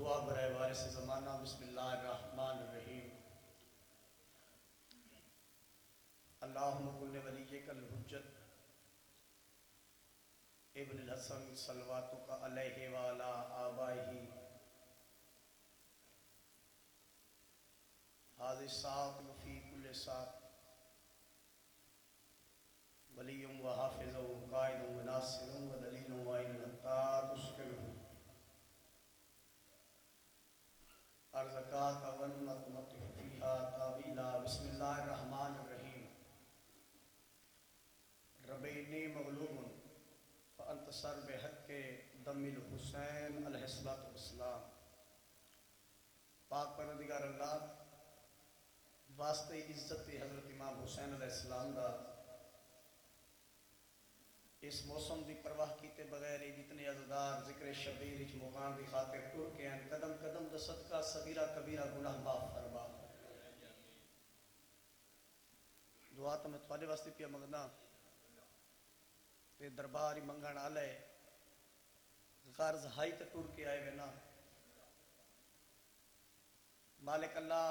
دعا برائے وارث زمانہ بسم اللہ الرحمن الرحیم اللہم کل ولیک الحجت ابن الحسن صلواتک علیہ وعلا آبائہ حاضر ساق فی کل ساق ولی و حافظ و قائد و ناصر و دلیل و عین حتی تشکر ارزقات ونمت فیہا تاویلا بسم اللہ الرحمن الرحیم ربینی مغلوب فانتصر بحق دم الحسین علیہ السلام. پاک پروردگار اللہ واسطے عزت حضرت امام حسین علیہ السلام دا اس موسم دی پرواہ کیتے بغیر جتنے عزدار ذکر شبیر اچ مقام دی خاطر ٹر کے ہیں قدم قدم دا صدقہ صغیرہ کبیرہ گناہ معاف فرما. دعا تو میں تھوڑے واسطے پیا منگنا تے دربار منگن آلے غرض ہائی تے ٹر کے آئے وینا. مالک اللہ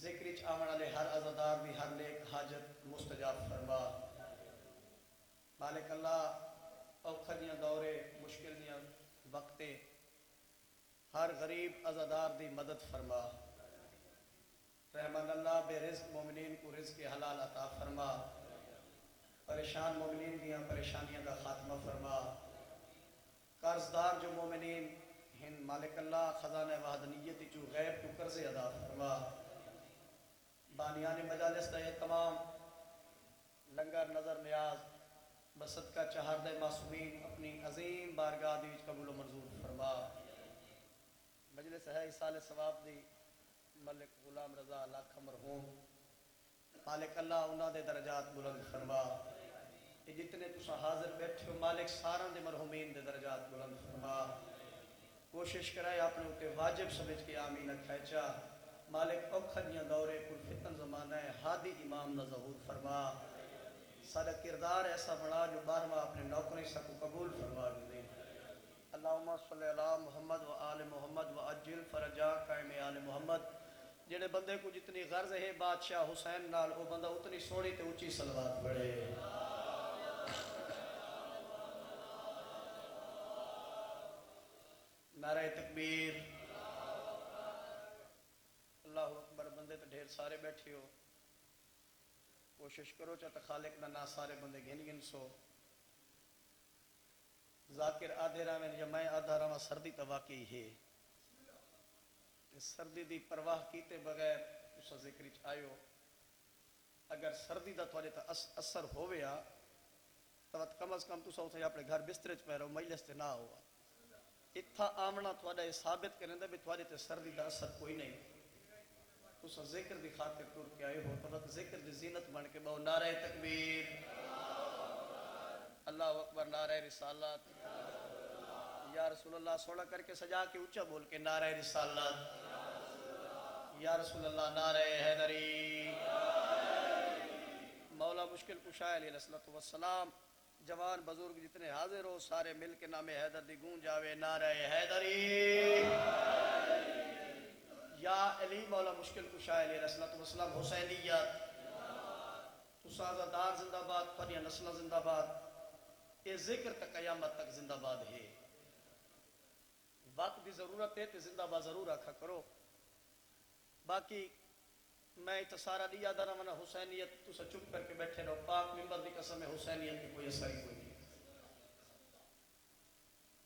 ذکر اچ آمن والے ہر عزدار دی ہر نیک حاجت مستجاب فرما. مالک اللہ اوکھر دیاں دورے مشکل دیاں وقتے ہر غریب عزادار دی مدد فرما. رحمان اللہ بے رزق مومنین کو رزق حلال عطا فرما. پریشان مومنین دیاں پریشانیاں دا خاتمہ فرما. قرضدار جو مومنین ہن مالک اللہ خزانہ وحدانیت جو غیب کو قرض ادا فرما. بانیان مجالس دا تمام لنگر نظر نیاز بصدقہ چہاردہ معصومین اپنی عظیم بارگاہ دی وچ قبول و منظور فرما. مجلس ہے ایصال ثواب دی ملک غلام رضا لاکھ مرحوم مالک اللہ انہاں دے درجات بلند فرما. یہ جتنے تساں حاضر بیٹھے ہو مالک ساراں دے مرحومین دے درجات بلند فرما. کوشش کرائے اپنے اوتے واجب سمجھ کے آمین کھیچا. مالک اوکھڑیاں دورے پر فتن زمانہ ہادی امام نہ ظہور فرما. سارا کردار ایسا بنا جو بارہواں اپنے نوکری سب کو قبول فرما دے. اللہم صلی علی محمد و آل محمد و عجل فرجا قائم آل محمد. جڑے بندے کو جتنی غرض ہے بادشاہ حسین نال وہ بندہ اتنی سوڑی تے اونچی صلوات پڑھے. نعرہ تکبیر اللہ اکبر. بندے تو ڈھیر سارے بیٹھے ہو کوشش کرو چاہتا خالق نہ سارے بندے گن سو. ذاکر آدھے راویں یا میں آدھا راواں سردی تا واقعی ہے کہ سردی دی پرواہ کیتے بغیر اسا ذکر چ آئیو. اگر سردی دا تھوڑے تا اثر ہویا تو کم از کم تسا اتھے اپنے گھر بسترے چ پہ رہو مجلس تے نہ ہوا. اتھا آمنا تھوڑا یہ ثابت کریں دے بھی تھوڑے تے سردی دا اثر کوئی نہیں. تسا ذکر دی خاطر ٹر کے آئے ہو تو ذکر دی زینت بن کے بہو نعرہ تکبیر اللہ اکبر نعرہ رسالت یا رسول اللہ سوڑا کر کے سجا کے اونچا بول کے نعرہ رسالت یا رسول اللہ نعرہ حیدری. مولا مشکل کشا علیہ السلام جوان بزرگ جتنے حاضر ہو سارے مل کے نام حیدر دی گونج آوے نعرہ حیدری یا علی. مولا مشکل کشا علیہ السلام حسینیت تسازہ دار زندہ باد پڑھیا نسلہ زندہ باد. یہ ذکر تک قیامت تک زندہ باد ہے. وقت دی ضرورت ہے تو زندہ باد ضرور رکھا کرو. باقی میں اتسارہ دیا دارا منا حسینیت تسا چپ کر کے بیٹھے رہو. پاک ممبر دی قسم ہے حسینیت کی کوئی اثر ہی کوئی نہیں.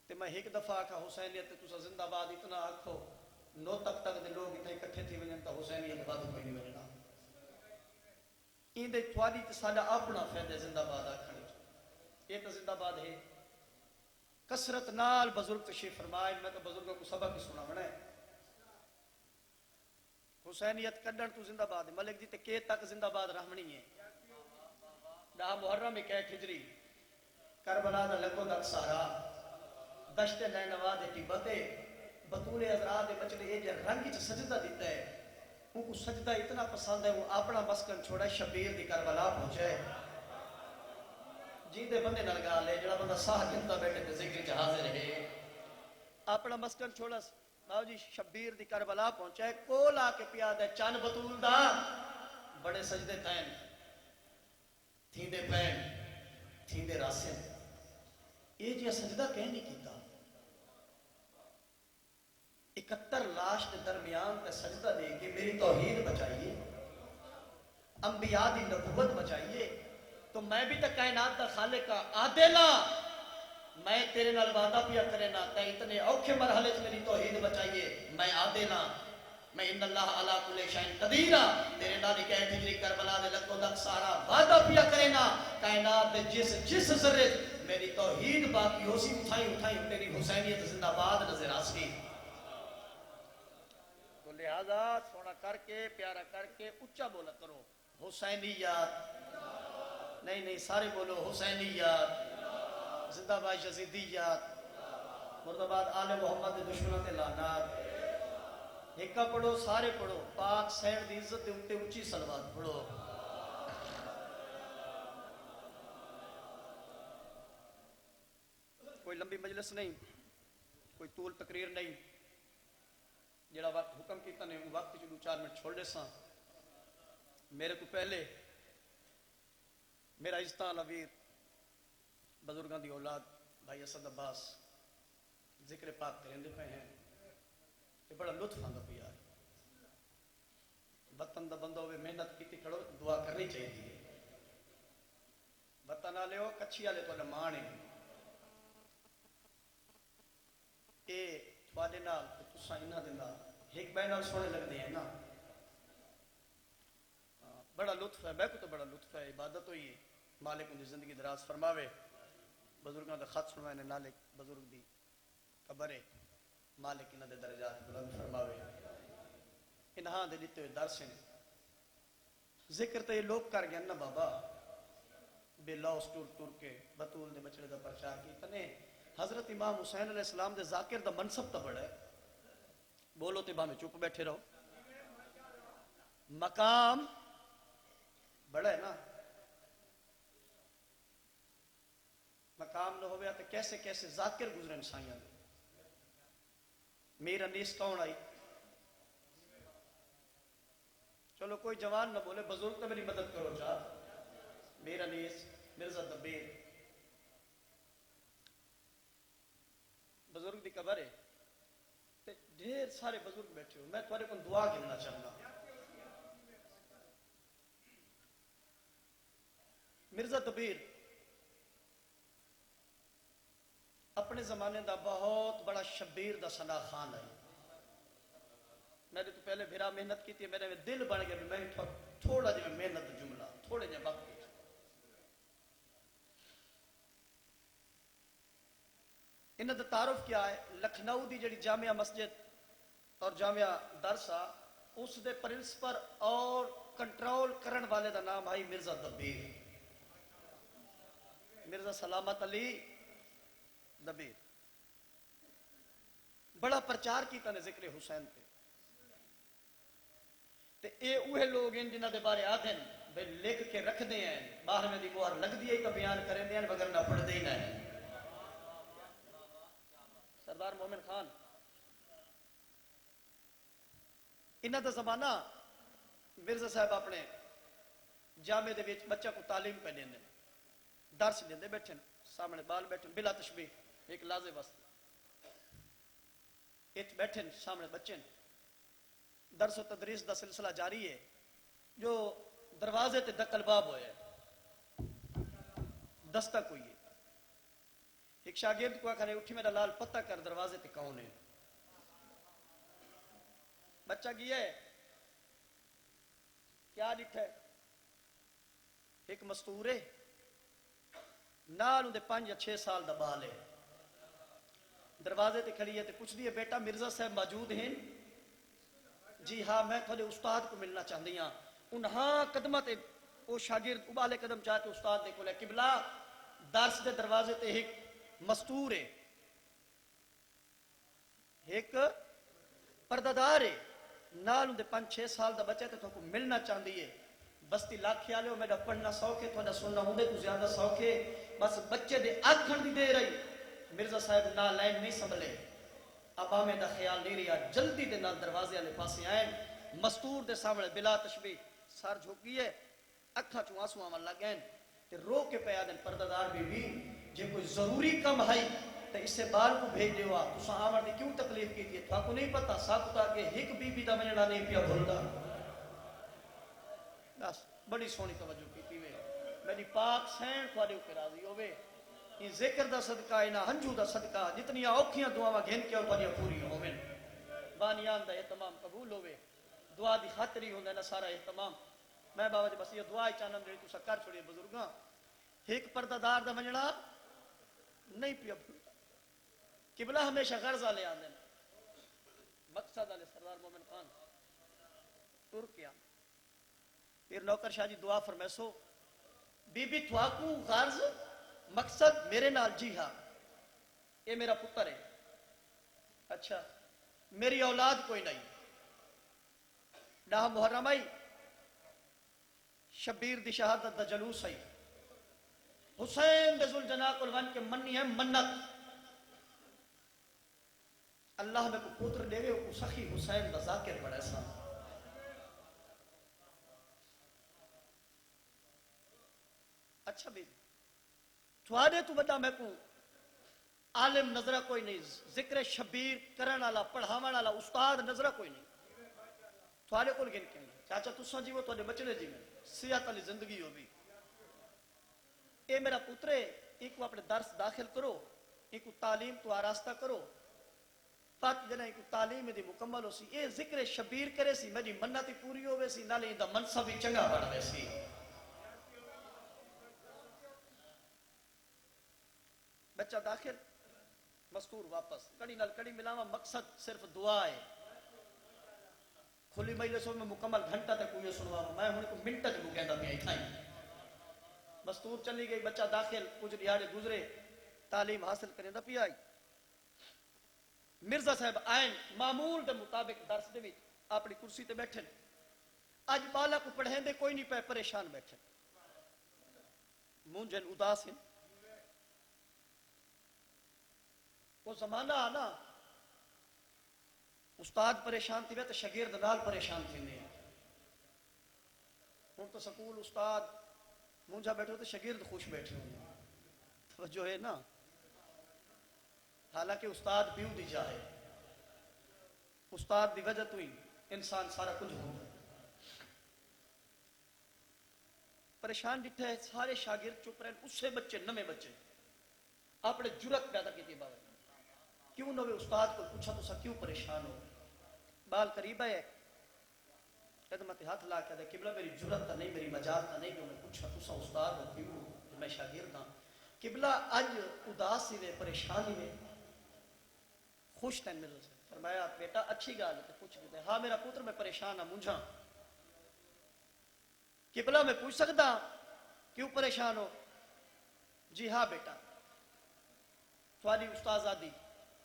تے میں ایک دفعہ آکھا حسینیت تسا زندہ باد اتنا آکھو نو تک دے لوگ اتنے اکٹھے تھی ونجن تا حسینیت باد کوئی نہیں ونجنا. این دے تھوڑی تے ساڈا اپنا فائدہ زندہ باد آکھنے. یہ تو زندہ باد ہے. کثرت نال بزرگ تشریف فرمائے. میں تو بزرگوں کو سبق ہی سنا بنا ہے. حسینیت کڈن تو زندہ باد ہے. ملک جی تے کے تک زندہ باد رہنی ہے. 10 محرم 1 ہجری کربلا دا لگو دا سہارا دشت نینوا دے ٹبتے بطول حضرات دے بچڑے یہ جو رنگ چ سجدہ دیتا ہے ان کو سجدہ اتنا پسند ہے وہ اپنا مسکن چھوڑا شبیر دی کربلا پہنچے. جی دے بندے نال گال ہے جڑا بندہ ساہ جنتا بیٹھے تے ذکر چ حاضر ہے. اپنا مسکن چھوڑا باو جی شبیر دی کربلا پہنچا ہے کول آ کے پیا دے چند بطول دا بڑے سجدے تین تھیندے پین تھیندے راسے یہ جی سجدہ کہیں نہیں کیتا 71 لاش کے درمیان تے سجدہ دے کے میری توحید بچائیے انبیاء دی نبوت بچائیے تو میں بھی تو کائنات دا خالق کا عادلہ میں تیرے نال وعدہ پیا کرے نا تے اتنے اوکھے مرحلے سے میری توحید بچائیے میں عادلہ میں ان اللہ علی کل شیء قدیر تیرے نال کہ ہجری کربلا دے لکو دک سارا وعدہ پیا کرے نا کائنات دے جس ذرے میری توحید باقی ہو سی اٹھائی تیری حسینیت زندہ باد نظر آسی تو لہذا سونا کر کے پیارا کر کے اچھا بولا کرو حسینیات نہیں سارے بولو حسینیات زندہ باد یزیدیات مردباد آل محمد دے دشمنوں تے لعنات ایکا پڑھو سارے پڑھو پاک سین دی عزت دے اٹھے اچھی صلوات پڑھو کوئی لمبی مجلس نہیں کوئی طول تقریر نہیں جڑا وقت حکم کیتا نے وقت چلو 4 منٹ چھوڑ دے ساں میرے تو پہلے میرا عزتان ویر بزرگاں دی اولاد بھائی اسد عباس ذکر پاک کریں دے پہ ہیں کہ بڑا لطف آندا پیا وطن دا بندہ ہوئے محنت کیتی کھڑو دعا کرنی چاہیے وطن آلے ہو کچھی آلے تو نمانے اے تھوڑے نال تساں انہاں دے نال ایک بے نال سونے لگ دے ہیں نا بڑا لطف ہے میں کو تو بڑا لطف ہے عبادت ہوئی ہے مالک ان زندگی دراز فرماوے بزرگاں دا خط سنوائے نے نالک بزرگ دی قبر ہے مالک انہاں دے درجات بلند فرماوے انہاں دے دیتے ہوئے درس ہیں ذکر تو یہ لوگ کر گئے نا بابا بے لاؤس ٹور کے بطول دے بچڑے دا پرچار کی تنے حضرت امام حسین علیہ السلام دے ذاکر دا منصب تا بڑا ہے بولو تے باہمیں چپ بیٹھے رہو مقام بڑا ہے نا مقام نہ ہویا تو کیسے کیسے ذاکر گزرے انسانیاں میرا نیس کون آئی چلو کوئی جوان نہ بولے بزرگ تو میری مدد کرو چاہ میرا نیس مرزا دبیر بزرگ دی قبر ہے ڈھیر سارے بزرگ بیٹھے ہو میں تمہارے کو دعا گرنا چاہنا مرزا دبیر اپنے زمانے دا بہت بڑا شبیر دا ثنا خان ہے میں نے تو پہلے بھیرا محنت کی تھی میرے میں دل بن گیا میں تھوڑا جی محنت جملہ تھوڑے جی وقت انہاں دا تعارف کیا ہے لکھنؤ دی جڑی جامعہ مسجد اور جامعہ درسا اس دے پرنسپل اور کنٹرول کرن والے دا نام آئی مرزا دبیر مرزا سلامت علی دبیر بڑا پرچار کیتا نے ذکر حسین پہ تے اے اوہے لوگ ہیں جنہاں دے بارے آدھیں بے لکھ کے رکھ دے ہیں باہر میں دی مہر لگ دی ہے تو بیان کریں دے ہیں مگر نہ پڑھ دے ہی نہ ہے سردار مومن خان انہاں دا زمانہ مرزا صاحب اپنے جامعے دے وچ بچہ کو تعلیم پہ دیندے درس دیندے بیٹھے سامنے بال بیٹھے بلا تشبیہ ایک لازے واسطے ایت بیٹھے سامنے بچے درس و تدریس دا سلسلہ جاری ہے جو دروازے تے دکل باب ہوئے دستک ہوئی ہے ایک شاگرد کو آکھنے اٹھی میرا لال پتہ کر دروازے تے کون ہے بچہ گیا ہے کیا ڈٹھا ہے ایک مستور ہے نال اندے 5 یا 6 سال دا بال ہے دروازے تے کھڑی ہے تے پوچھ دیئے بیٹا مرزا صاحب موجود ہیں جی ہاں میں تھوڑے استاد کو ملنا چاہتی ہاں انہاں قدمہ تے وہ شاگرد ابالے قدم چاہتے استاد دے کو لے قبلہ درس دے دروازے تے ایک مستور ہے ایک پردادار ہے نال اندے 5-6 سال دا بچہ تے تو کو ملنا چاہتی ہے بستی لاکھی آلے ہو میرا پڑھنا سوکھے تھوڑا سننا ہوں دے تو زیادہ سوکھے بس بچے دے آکھن دی دے رہی مرزا صاحب نہ لائن نہیں سنبھلے عوامے دا خیال نہیں رہا، جلدی دے نال دروازے والے پاسے آئے، مستور دے سامنے بلا تشبیہ سر جھکی ہے، اکھاں چوں آنسو آون لگ گئے تے رو کے پیا دن پردہ بی بی جے کوئی ضروری کم ہے تے اس سے بال کو بھیج دیو تساں آوڑ دی کیوں تکلیف کی تھی تھا کو نہیں پتہ سب تا کہ ایک بی بی دا منجڑا نہیں پیا بھولدا بس بڑی سونی توجہ کی وے میری پاک سین تھوڑے اوپر راضی ہوے یہ ذکر دا صدقہ ہے نا ہنجو دا صدقہ جتنی اوکھیاں دعاواں گھن کے تھوڑیاں پوری ہوویں بانیان دا اہتمام قبول ہوے دعا دی خاطر ہی ہوندا نا سارا اہتمام میں بابا جی بس یہ دعا ہی چاہنا جڑی تساں کر چھوڑی بزرگاں ایک پردہ دار دا منجڑا نہیں پیا بھولدا قبلہ ہمیشہ غرض لے آندے مقصد والے سردار مومن خان تر کے آ پھر نوکر شاہ جی دعا فرمیسو بی بی تھواکو غرض مقصد میرے نال جی ہاں یہ میرا پتر ہے اچھا میری اولاد کوئی نہیں ڈاہ محرم آئی شبیر دی شہادت دا جلوس آئی حسین دے ذوالجناح کول ون کے منی ہے منت اللہ میں کو پتر دے گئے کو سخی حسین دا ذاکر بڑا سا اچھا بھی تھوڑے تو بتا میں کو عالم نظرہ کوئی نہیں ذکر شبیر کرن والا پڑھاون والا استاد نظرہ کوئی نہیں تھوڑے کول گن کے چاچا تساں جیو تواڈے بچڑے جی میں صحت والی زندگی ہو بھی اے میرا پتر ہے ایک کو اپنے درس داخل کرو ایک کو تعلیم تو آراستہ کرو پت جنہیں کو تعلیم دی مکمل ہو سی اے ذکر شبیر کرے سی میری منت پوری ہوئے سی نالے دا منصب بھی چنگا بڑھے سی بچہ داخل مستور واپس کڑی نال کڑی ملاوا مقصد صرف دعا ہے کھلی مجلس میں مکمل گھنٹہ تک کوئی سنوا میں ہن کو منٹ تک کو کہندا پیا تھائی مستور چلی گئی بچہ داخل کچھ دیہاڑے گزرے تعلیم حاصل کریندا پیا مرزا صاحب آئین معمول دے مطابق درس دے وچ اپنی کرسی تے بیٹھے اج بالا کو پڑھیں دے کوئی نہیں پے پریشان بیٹھے مونجن اداس ہیں وہ زمانہ آنا استاد پریشان تھی تو شاگرد نال پریشان تھی نہیں ہوں تو سکول استاد مونجا بیٹھو تو شاگرد خوش بیٹھے ہوں توجہ ہے نا حالانکہ استاد پیو دی جائے استاد دی وجہ تو ہی انسان سارا کچھ ہو پریشان ڈٹھے ہے سارے شاگرد چپ رہے اس سے بچے نمے بچے اپنے جرت پیدا کی بابا کیوں نہ استاد کو پوچھا تو سا کیوں پریشان ہو بال قریب ہے خدمت ہاتھ لا کے دے قبلہ میری جرت تا نہیں میری مجال تا نہیں کہ میں پوچھا تو سا استاد ہو کیوں میں شاگرد ہاں قبلہ اج اداسی میں پریشانی میں خوش تین مل سے فرمایا بیٹا اچھی گال ہے پوچھ کے ہاں میرا پتر میں پریشان ہوں مجھا قبلہ میں پوچھ سکتا کیوں پریشان ہو جی ہاں بیٹا تھوڑی استاد آدھی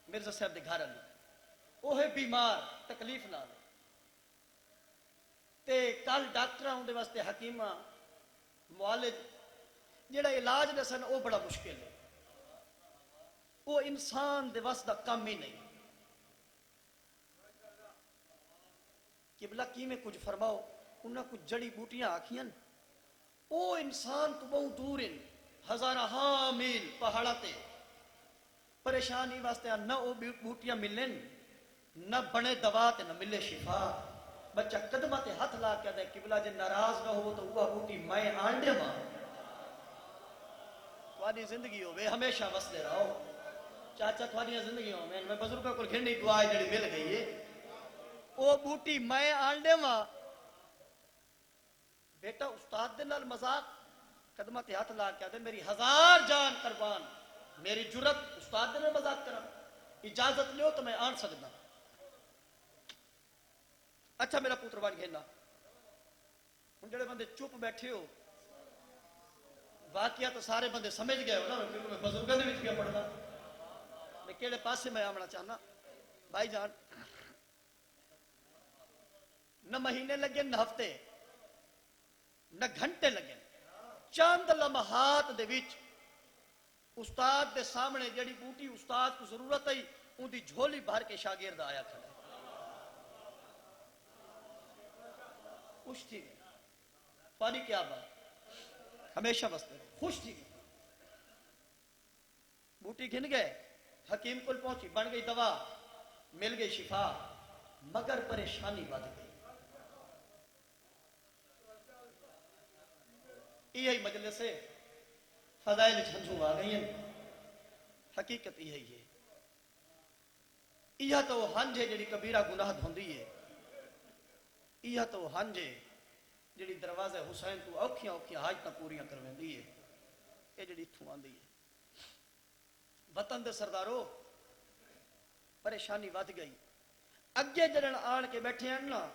مرزا صاحب دے گھر والی وہ ہے بیمار تکلیف نہ لے تے کل ڈاکٹر آن دے واسطے حکیمہ معالج جڑا علاج دے سن وہ بڑا مشکل ہے وہ انسان دے واسطہ کم ہی نہیں قبلہ کی میں کچھ فرماؤ انہاں کچھ جڑی بوٹیاں آکھیاں وہ انسان تو بہت دور ہیں ہزارہ ہاں میل پہاڑا تے پریشانی واسطے نہ وہ بوٹیاں ملیں نہ بنے دوا تے نہ ملے شفا بچہ قدمہ تے ہاتھ لا کے دے قبلہ جے ناراض نہ ہو تو وہ بوٹی میں آنڈے ماں تھوڑی زندگی ہوئے ہمیشہ وسدے رہو چاچا تھوڑی زندگی ہو میں بزرگوں کو گھنڈی دعا جڑی مل گئی ہے وہ بوٹی میں آنڈے ماں بیٹا استاد دے نال مذاق قدمہ تے ہاتھ لا کے دے میری ہزار جان قربان میری جرت استاد دے نال مذاق کرا اجازت لیو تو میں آن سکتا اچھا میرا پوتر بن گھینا ہن جڑے بندے چپ بیٹھے ہو واقعہ تو سارے بندے سمجھ گئے ہو نا کیونکہ میں بزرگوں دے وچ پیا پڑھنا میں کیڑے پاسے میں آمنا چاہنا بھائی جان نہ مہینے لگے نہ ہفتے نہ گھنٹے لگے چاند لمحات دے وچ استاد دے سامنے جڑی بوٹی استاد کو ضرورت ہے ان دی جھولی بھر کے شاگرد آیا کھڑا خوش تھی گئے پانی کیا بات ہمیشہ بستے خوش تھی گئے بوٹی گھن گئے حکیم کل پہنچی بن گئی دوا مل گئی شفا مگر پریشانی بڑھ گئی یہی مجلس سے فضائل جھنجھو آ گئی ہیں حقیقت یہی ہے یہ تو ہنج ہے جڑی کبیرہ گناہ دھوندی ہے یہ تو ہنج ہے جڑی دروازہ حسین تو اوکھیاں اوکھیاں حاجتاں پوریاں کرویندی ہے یہ جڑی اتھوں آندی ہے وطن دے سردارو پریشانی ود گئی اگے جڑن آن کے بیٹھے ہیں نا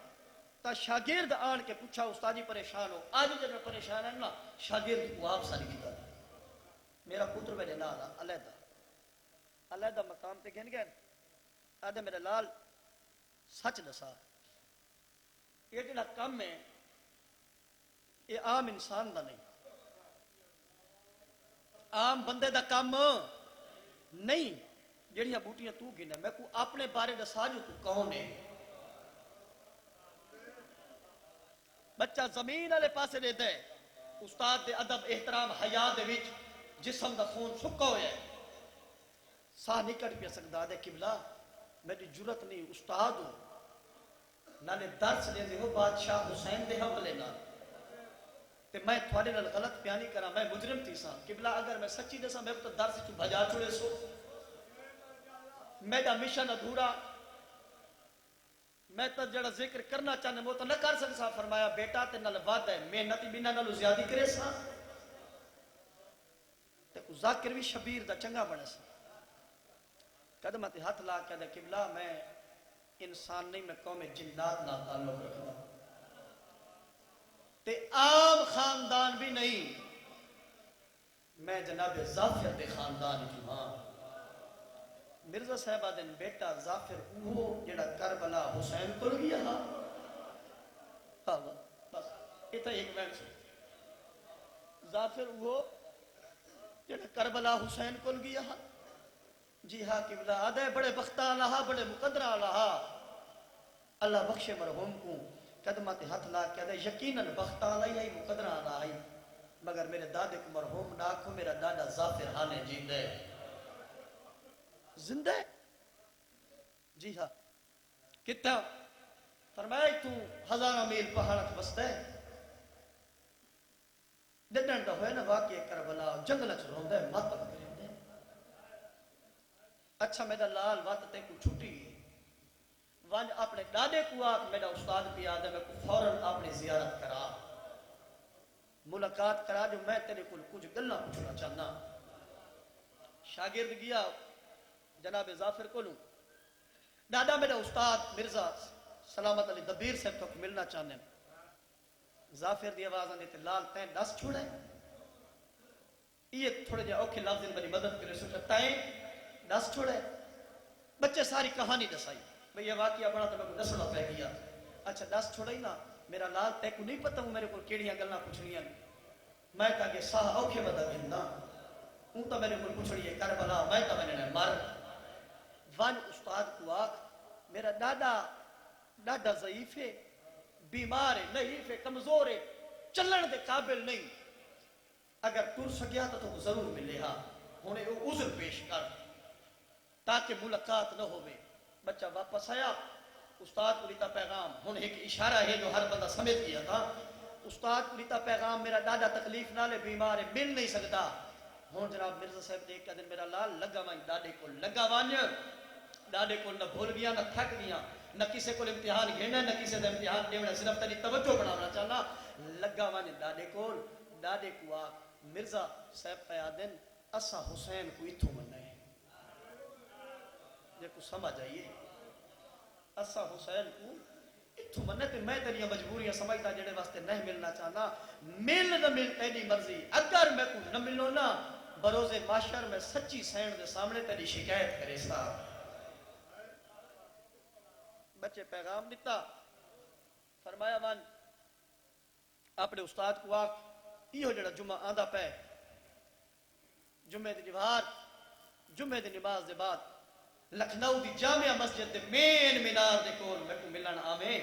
تا شاگرد آن کے پوچھا استاد جی پریشان ہو آج جڑن پریشان ہے نا شاگرد کو آپ ساری کیتا میرا پتر میرے نال علیحدہ علیحدہ مقام تے گھن گئے آدھے میرے لال سچ دسا یہ جڑا کم ہے یہ عام انسان دا نہیں عام بندے دا کم نہیں جڑیاں بوٹیاں تو گھنے میں کو اپنے بارے دسا جو تو کون ہے بچہ زمین والے پاسے دیتا ہے استاد دے ادب احترام حیا دے وچ جسم دا خون سکا ہویا ہے ساہ نکٹ پہ سکدا دے قبلہ میری جرت نہیں استاد ہوں نالے درس دے ہو بادشاہ حسین دے حوالے نہ تے میں تھوڑے نال غلط بیانی کرا میں مجرم تھی سا قبلہ اگر میں سچی دسا میں تو درس تو بھجا چھوڑے سو میرا مشن ادھورا میں تو جڑا ذکر کرنا چاہنے وہ تو نہ کر سکتا فرمایا بیٹا تے نال وعدہ ہے محنت بنا نالو زیادہ کرے سا تے کو ذاکر بھی شبیر دا چنگا بنے سا قدمت ہاتھ لا کے دے قبلہ میں انسان نہیں میں قوم جنات نہ تعلق رکھنا تے عام خاندان بھی نہیں میں جناب ظافر دے خاندان کی ماں مرزا صاحبہ دن بیٹا ظافر وہ جڑا کربلا حسین کل گیا ہاں بس یہ تو ایک وین سے ظافر وہ جڑا کربلا حسین کل گیا جی ہاں قبلہ آدھے بڑے بختہ لہا بڑے مقدرہ لہا اللہ بخش مرحوم کو قدمت ہاتھ لا کے دے یقیناً بختہ لہی مقدرہ لہی مگر میرے دادے کو مرحوم نہ کو میرا دادا ظافر ہانے جیندے زندہ ہے جی ہاں کتنا فرمایا تو ہزارہ میل پہاڑت بستے ڈڈن دا ہوئے نا واقعی کربلا جنگل چ روندے ماتم کریندے اچھا میرا لال وقت تے کو چھٹی وان اپنے دادے کو آکھ میرا استاد بھی آدھے میں کو فوراً اپنی زیارت کرا ملاقات کرا جو میں تیرے کو کچھ گلنا پوچھنا چاہنا شاگرد گیا جناب ظافر کو لوں دادا میرا استاد مرزا سلامت علی دبیر سے تو ملنا چاہنے ظافر دی آواز آنے تے لال تین دس چھوڑے یہ تھوڑے جا اوکھے لفظ ان بری مدد کرے سوچا تین دس چھوڑے بچے ساری کہانی دسائی بھئی یہ واقعہ بڑا تو میں کو دسنا پہ گیا اچھا دس چھوڑے ہی نا میرا لال تے کو نہیں پتہ ہوں میرے کو کیڑیاں گلنا پوچھنیاں میں کہا کہ ساہ اوکھے بدا گھننا ہوں تو میرے کو پوچھنی ہے کربلا میں تو میں نے مر وان استاد کو آکھ میرا دادا ضعیف ہے بیمار ہے نحیف ہے کمزور ہے چلن دے قابل نہیں اگر ٹر سکیا تو ضرور ملے ہاں ہونے وہ عذر پیش کر تاکہ ملاقات نہ ہوئے بچہ واپس آیا استاد کو لیتا پیغام ہن ایک اشارہ ہے جو ہر بندہ سمجھ گیا تھا استاد کو لیتا پیغام میرا دادا تکلیف نہ لے بیمار ہے مل نہیں سکتا ہن جناب مرزا صاحب دیکھ کے دن میرا لال لگا وائیں دادے کو لگا وائیں دادے کو نہ بھول گیا نہ تھک گیا نہ کسی کو امتحان گھینا نہ کسی دا امتحان دیونا صرف تیری توجہ بنانا چاہنا لگا وائیں دادے کو آکھ مرزا صاحب پیادن اسا حسین کو اتھو مننے یہ کو سمجھ آئیے اسا حسین کو اتھو مننے تے میں تیریاں مجبوریاں سمجھتا جڑے واسطے نہیں ملنا چاہنا مل نہ مل تیری مرضی اگر میں کو نہ ملو نا بروز معاشر میں سچی سین دے سامنے تیری شکایت کرے سا بچے پیغام دیتا فرمایا مان اپنے استاد کو آکھ یہ جڑا جمعہ آندہ پہ جمعے دی دیوار جمعے دی نماز دے بعد لکھنؤ دی جامعہ مسجد دے مین مینار دے کول میں کو ملن آویں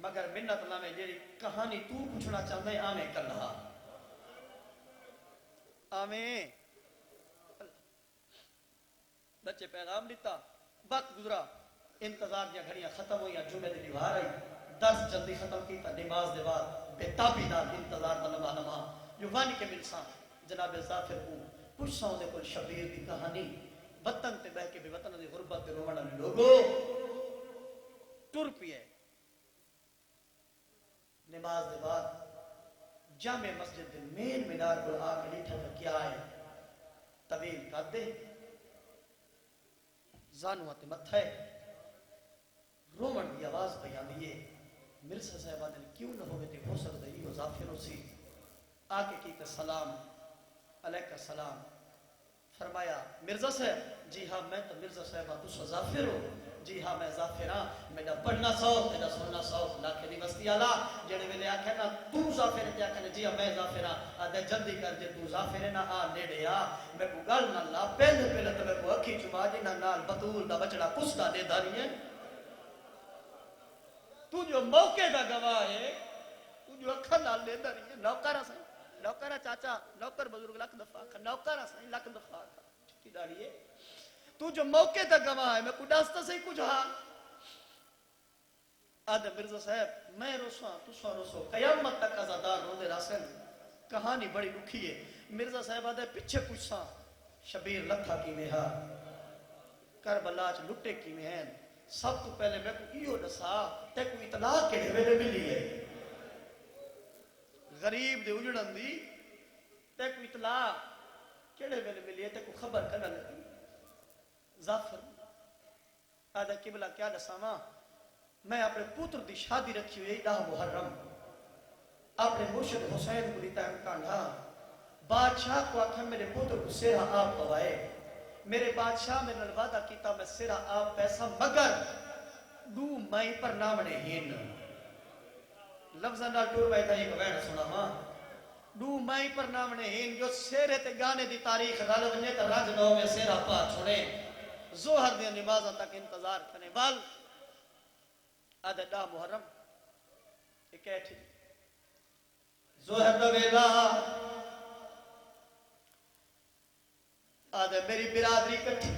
مگر منت لاویں جیڑی کہانی تو پوچھنا چاہندے آویں کر رہا آویں بچے پیغام دیتا وقت گزرا انتظار دیا گھڑیاں ختم ہوئی جمعے دی دیوار آئی درس جلدی ختم کیتا نماز دے بعد بے تابی نال انتظار دا لمحہ لمحہ جو وانی کے ملساں جناب ظافر کو پوچھاں دے کول شبیر دی کہانی وطن تے بہ کے بے وطن دی غربت تے رونا لوگو ٹر پیے نماز دے بعد جامع مسجد دے مین مینار کو آ کے بیٹھا تھا کیا ہے طویل کر دے زانو تے متھے رومن دی آواز پہ آندی ہے مرزا صاحب نے کیوں نہ ہوئے تے ہو سکتا ہے یہ ظافر سی آکے کیتے سلام علیکہ السلام فرمایا مرزا صاحب جی ہاں میں تو مرزا صاحب تو ظافر ہو جی ہاں میں ظافر ہاں میرا پڑھنا سوف میرا سننا سوف لاکھے دی بستی آلا جڑے ویلے آکھے نا تو ظافر تے آکھے جی ہاں میں ظافر ہاں آدھے جلدی کر جے تو ظافر نہ آ نیڑے آ میں کو گل نہ لا پہلے پہلے تو میں کو اکھی چما جی نہ نال بطول دا بچڑا کستا دے داری ہے تو جو موقع دا گواہ ہے تو جو اکھا نال دے داری ہے نوکرہ سے نوکرہ چاچا نوکر بزرگ لکھ دفعہ کھا نوکرہ سے لکھ دفعہ کھا چھٹی داری ہے تو جو موقع دا گواہ ہے میں کو داستا سے کچھ ہاں آدھے مرزا صاحب میں روساں تو سو روسو قیامت تک ازادار رو دے راسن کہانی بڑی لکھی ہے مرزا صاحب آدھے پچھے پوچھساں شبیر لتھا کی میں ہاں کربلا چ لٹے کی میں ہیں سب تو پہلے میں کو ایو دسا تے کو اطلاع کے ویلے ملی ہے غریب دے اجڑن دی تے کو اطلاع کیڑے ویلے ملی ہے تے کو خبر کرنا لگی ظافر آدھا قبلہ کیا دساواں میں اپنے پوتر دی شادی رکھی ہوئی 10 محرم اپنے مرشد حسین کو دیتا امکان ڈھا بادشاہ کو آکھا میرے پوتر کو سیرہ آپ پوائے میرے بادشاہ میں نلوادہ کیتا میں سیرہ آپ پیسہ مگر 2 مئی پر نامنے ہین لفظہ نال ٹور بیتا یہ کوئین سنا ماں 2 مئی پر نامنے ہین جو سیرے تے گانے دی تاریخ رال ونجے تا راج نو میں سیرہ پا چھوڑے زہر دیا نمازہ تک انتظار کرنے وال آدھے 10 محرم ایک ایٹھی زہر دویلا آدھے میری برادری کٹھی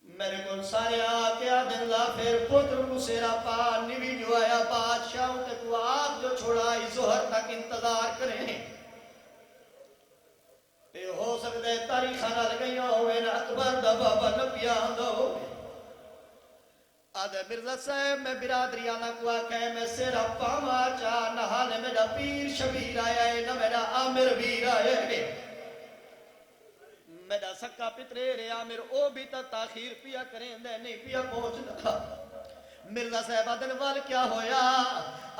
میرے کون سارے آکے آدھے ظافر پتر کو سیرا پا نوی جو آیا بادشاہوں تے کو آپ جو چھوڑائی زہر تک انتظار کریں تے ہو سکتے تاریخہ نہ لگئیوں ہوئے نا اکبر دا بابا نبیان دا ہوئے آدھے مرزا صاحب میں برادری آنا کو آکے میں سیرا پاما چاہ نہانے میرا پیر شبیر آیا ہے نہ میرا عامر بیر آیا ہے میرا سکا پترے رے عامر او بھی تا تاخیر پیا کریں دے نہیں پیا پہنچ لکھا مرزا صاحب آدھن وال کیا ہویا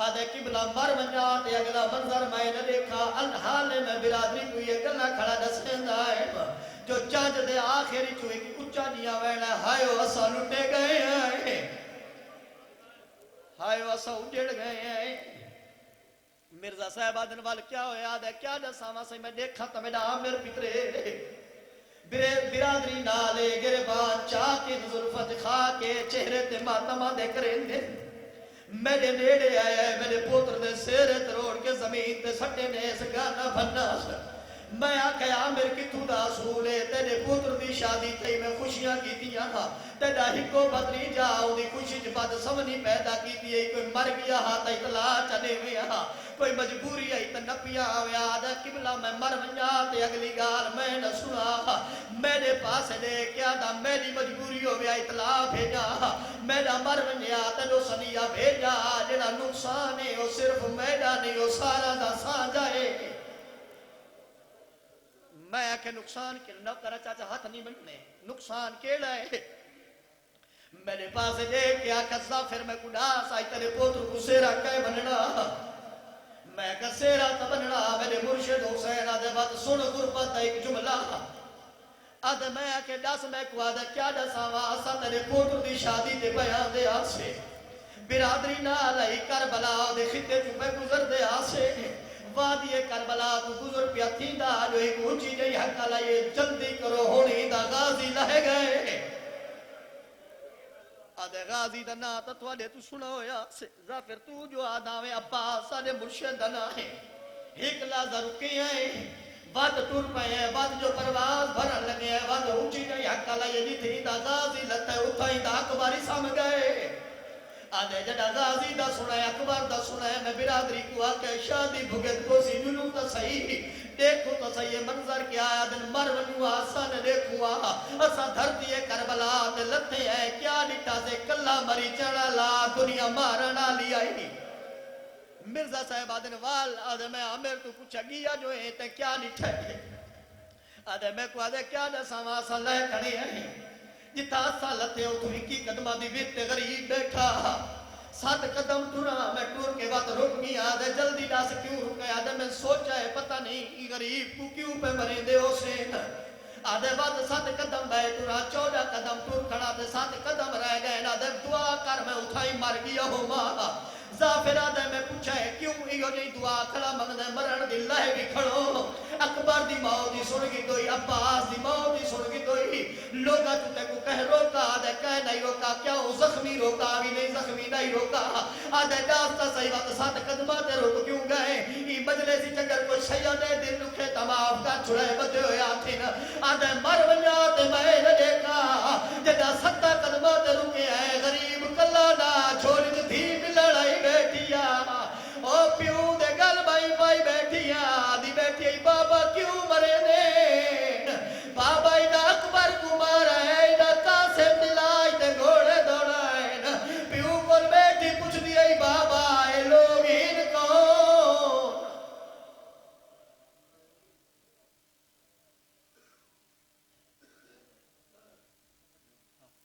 آدھے قبلہ مر منجاتے اگلا منظر میں نے دیکھا انحالے میں برادری کو یہ گلہ کھڑا دسکن دائے جو چاند دے آخری چوئے کی اچھا نیا وینا ہائیو اسا لٹے گئے ہیں ہائیو اسا اجڑ گئے ہیں مرزا صاحب آدھن وال کیا ہویا آدھے کیا دساما سے میں دیکھا تا میرا عامر پترے برادری نالے گربان چاہ کے ظلفت خواہ کے چہرے تے ماتمہ دے کریں دے میرے نیڑے آیا ہے میرے پوتر دے سیرے تروڑ کے زمین تے سٹے نے اس گانا بھننا میں آکھے عامر کی تو دا سولے تیرے پوتر دی شادی تے میں خوشیاں کی دیا ہاں تیرا ہکو بدری جاؤ دی خوشی جباد سمنی پیدا کی دیئے کوئی مر گیا ہاں تا اطلاع چلے ہوئے ہاں کوئی مجبوری ہے تا نپیا ہویا آدھا قبلہ میں مر منجاتے اگلی گال میں نہ سنا میرے پاس لے کیا دا میری مجبوری ہویا اطلاع بھیجا میرا مر منجاتے لو سنیا بھیجا جڑا نقصان ہے وہ صرف میرا نہیں وہ سارا دا سان جائے میں آکے نقصان کے نو کرا چاچا ہاتھ نہیں بننے نقصان کیڑا ہے میرے پاس لے کیا کسا پھر میں کڈاس آئی تیرے پوتر کو سیرا کئے بننا میں کہ سیرا تا بننا میرے مرشد حسین آدھے بات سن غربت ایک جملہ آدھے میں آکے ڈاس میں کو آدھے کیا ڈاساوا آسا تیرے پوتر دی شادی دے بیان دے آسے برادری نہ لئی کربلا دے خطے چوبے گزر دے آسے وادی کربلا تو گزر پیا تھیندا جو ایک اونچی جئی حق لائے جلدی کرو ہونی دا غازی لہ گئے آدھے غازی دا نا تا تواڈے تو سنا ہویا ظافر تو جو آدھاویں عباس ساڈے مرشد دا نا ہے ایک لحظہ رکے ہیں ود ٹر پے ہیں ود جو پرواز بھرن لگے ہیں ود اونچی جئی حق لائے دی تھی دا غازی لتے اٹھائی دا اکباری سام گئے آدھے جڑا غازی دا سنا ہے اکبر دا سنا ہے میں برادری کو آکے شادی بھگت کو سی جنو تا صحیح دیکھو تو صحیح منظر کیا آیا دن مر ونو آسان دیکھو اسا دھرتی کربلا تے لتے ہیں کیا ڈٹا سے کلا مری چڑا لا دنیا مارنا لی آئی مرزا صاحب آدھن وال آدھے میں عامر تو پوچھا گیا جو ہے تے کیا ڈٹا ہے آدھے میں کو آدھے کیا دسا واسا لے کھڑے ہیں جتا سا لتے ہو تو ہی قدمہ دی بیت غریب بیٹھا 7 قدم ٹورا میں ٹور کے بعد رک گیا آدھے جلدی ڈاس کیوں رکے آدھے میں سوچا ہے پتہ نہیں یہ غریب کو کیوں پہ مرے دے حسین آدھے بعد 7 قدم بے ٹورا 14 قدم ٹور کھڑا تے 7 قدم رہ گئے آدھے دعا کر میں اٹھائی مر گیا ہوں ماں ظافر آدھے میں پوچھا ہے کیوں ایو جی دعا کھڑا مگدے مرن دی لہ بھی کھڑو اکبر دی موت دی سن گی دوئی عباس دی موت دی سن گی دوئی لوگا چوتے کو کہہ روکا آدھے کہہ نہیں روکا کیا ہو زخمی روکا بھی نہیں زخمی نہیں روکا آدھے داستا صحیح وقت 7 قدمہ تے روک کیوں گئے ای مجلسی چنگر کو شیعہ دے دل لکھے تماف کا چھڑے بدے ہوئے آتھین آدھے مر ونیا تے میں